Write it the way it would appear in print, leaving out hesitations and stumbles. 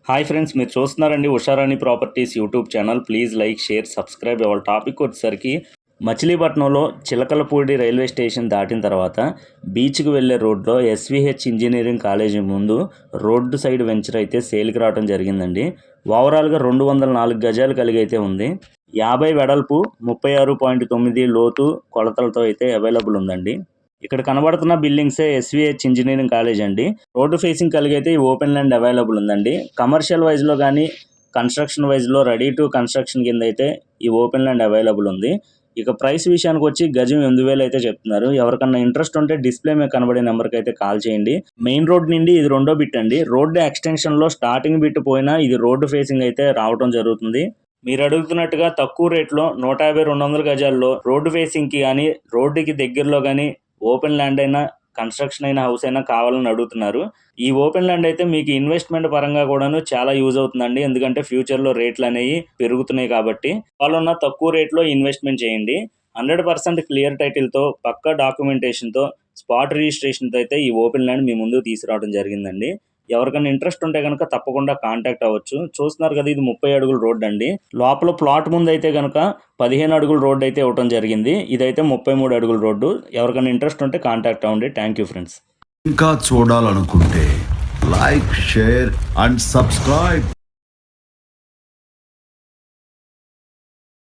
Hi friends, మీరు చూస్తున్నారండి Usharani properties YouTube channel. Please like, share, subscribe. ఇవాళ టాపిక్ వచ్చేసరికి మచిలీపట్నంలో చిలకలపూడి రైల్వే స్టేషన్ దాటిన తర్వాత బీచ్కి వెళ్ళే రోడ్లో ఎస్విహెచ్ ఇంజనీరింగ్ కాలేజీ ముందు రోడ్డు సైడ్ వెంచర్ అయితే సేల్కి రావడం జరిగిందండి. ఓవరాల్గా 204 గజాలు కలిగి అయితే ఉంది. 50 వెడల్పు, 36.9 లోతు కొలతలతో అయితే అవైలబుల్ ఉందండి. ఇక్కడ కనబడుతున్న బిల్డింగ్సే ఎస్విహెచ్ ఇంజనీరింగ్ కాలేజ్ అండి. రోడ్డు ఫేసింగ్ కలిగైతే ఈ ఓపెన్ ల్యాండ్ అవైలబుల్ ఉందండి. కమర్షియల్ వైజ్లో కానీ కన్స్ట్రక్షన్ వైజ్లో రెడీ టు కన్స్ట్రక్షన్ కింద అయితే ఈ ఓపెన్ ల్యాండ్ అవైలబుల్ ఉంది. ఇక ప్రైస్ విషయానికి వచ్చి గజం 8,000 అయితే చెప్తున్నారు. ఎవరికన్నా ఇంట్రెస్ట్ ఉంటే డిస్ప్లే మీద కనబడే నెంబర్కి అయితే కాల్ చేయండి. మెయిన్ రోడ్ నుండి ఇది రెండో బిట్ అండి. రోడ్డు ఎక్స్టెన్షన్లో స్టార్టింగ్ బిట్ పోయినా ఇది రోడ్డు ఫేసింగ్ అయితే రావడం జరుగుతుంది. మీరు అడుగుతున్నట్టుగా తక్కువ రేట్లో 150-200 గజాల్లో రోడ్డు ఫేసింగ్కి కానీ రోడ్డుకి దగ్గరలో కానీ ఓపెన్ ల్యాండ్ అయినా కన్స్ట్రక్షన్ అయిన హౌస్ అయినా కావాలని అడుగుతున్నారు. ఈ ఓపెన్ ల్యాండ్ అయితే మీకు ఇన్వెస్ట్మెంట్ పరంగా కూడాను చాలా యూజ్ అవుతుందండి. ఎందుకంటే ఫ్యూచర్లో రేట్లు అనేవి పెరుగుతున్నాయి కాబట్టి వాళ్ళున్న తక్కువ రేట్లో ఇన్వెస్ట్మెంట్ చేయండి. 100% క్లియర్ టైటిల్తో, పక్కా డాక్యుమెంటేషన్తో, స్పాట్ రిజిస్ట్రేషన్తో అయితే ఈ ఓపెన్ ల్యాండ్ మీ ముందుకు తీసుకురావడం జరిగిందండి. ఎవరికైనా ఇంట్రెస్ట్ ఉంటే కనుక తప్పకుండా కాంటాక్ట్ అవ్వచ్చు. చూస్తున్నారు కదా, ఇది 30 అడుగుల రోడ్ అండి. లోపల ప్లాట్ ముందు అయితే కనుక 15 అడుగుల రోడ్డు అయితే ఇవ్వడం జరిగింది. ఇదైతే 33 అడుగుల రోడ్డు. ఎవరికైనా ఇంట్రెస్ట్ ఉంటే కాంటాక్ట్ అవ్వండి. Thank you friends. ఇంకా చూడాలనుకుంటే లైక్, షేర్ అండ్ సబ్స్క్రైబ్.